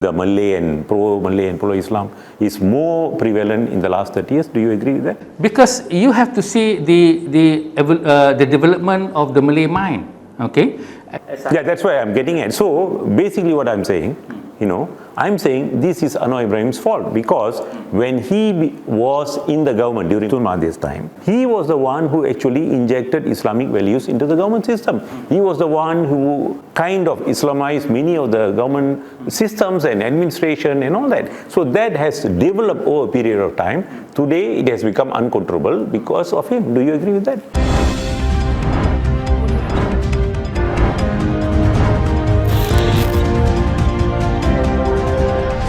The Malay and pro-Malay and pro-Islam is more prevalent in the last 30 years. Do you agree with that? Because you have to see the development of the Malay mind, okay? Yeah, that's why I'm getting at. So basically what I'm saying, I'm saying this is Anwar Ibrahim's fault, because when he was in the government during Tun Mahathir's time, he was the one who actually injected Islamic values into the government system. He was the one who kind of Islamized many of the government systems and administration and all that. So that has developed over a period of time. Today it has become uncontrollable because of him. Do you agree with that?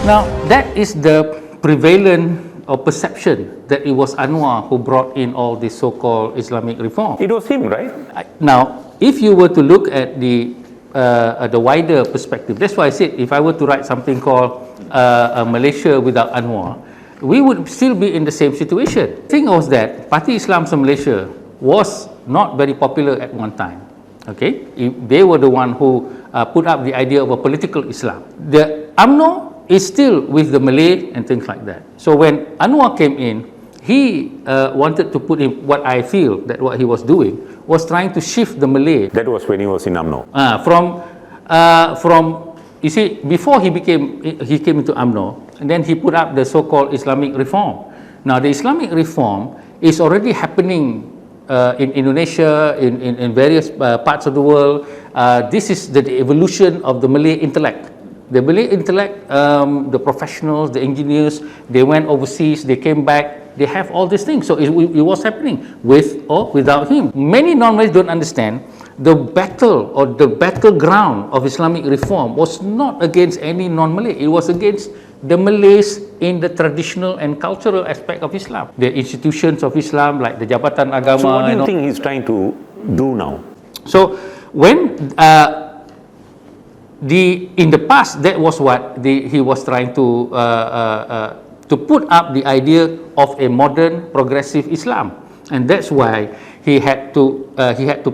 Now, that is the prevalent or perception that it was Anwar who brought in all this so-called Islamic reform. It was him, right? Now, if you were to look at the wider perspective, that's why I said if I were to write something called Malaysia without Anwar, we would still be in the same situation. The thing was that Parti Islam Malaysia was not very popular at one time. Okay, they were the one who put up the idea of a political Islam. The UMNO is still with the Malay and things like that. So when Anwar came in, he wanted to put in what I feel that what he was doing was trying to shift the Malay. That was when he was in UMNO. From you see, before he came into UMNO, and then he put up the so-called Islamic reform. Now the Islamic reform is already happening in Indonesia, in various parts of the world. This is the evolution of the Malay intellect. The Malay intellect, the professionals, the engineers, they went overseas, they came back, they have all these things. So it was happening with or without him. Many non-Malays don't understand the battle or the battleground of Islamic reform was not against any non-Malay. It was against the Malays in the traditional and cultural aspect of Islam. The institutions of Islam like the Jabatan Agama. So what do you think he's trying to do now? So when in the past, that was what he was trying to put up the idea of a modern progressive Islam, and that's why he had to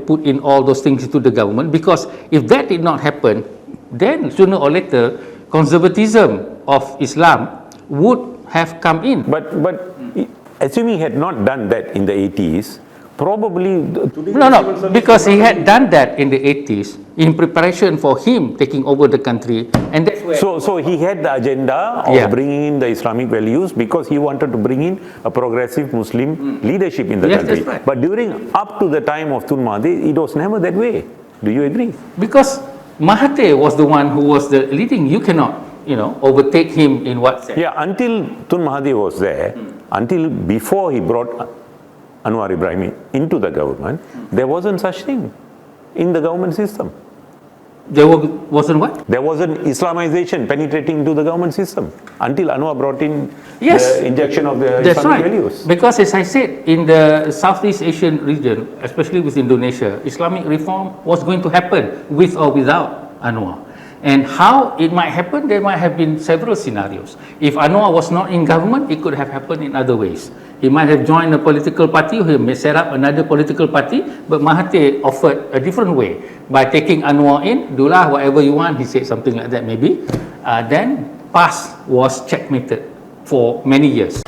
put in all those things into the government, because if that did not happen, then sooner or later conservatism of Islam would have come in. But assuming he had not done that in the 80s, probably no, because he had done that in the 80s in preparation for him taking over the country, and that's where. So he had the agenda of bringing in the Islamic values because he wanted to bring in a progressive Muslim leadership in the country. That's right. But up to the time of Tun Mahathir, it was never that way. Do you agree? Because Mahathir was the one who was the leading. You cannot, overtake him in what sense. Yeah, until Tun Mahathir was there, until before he brought Anwar Ibrahim into the government, there wasn't such thing in the government system. There wasn't what? There wasn't Islamization penetrating into the government system until Anwar brought in the injection of the Islamic values. Because as I said, in the Southeast Asian region, especially with Indonesia, Islamic reform was going to happen with or without Anwar. And how it might happen, there might have been several scenarios. If Anwar was not in government, it could have happened in other ways. He might have joined a political party, or he may set up another political party, but Mahathir offered a different way. By taking Anwar in, dolah whatever you want, he said something like that maybe. Then PAS was checkmated for many years.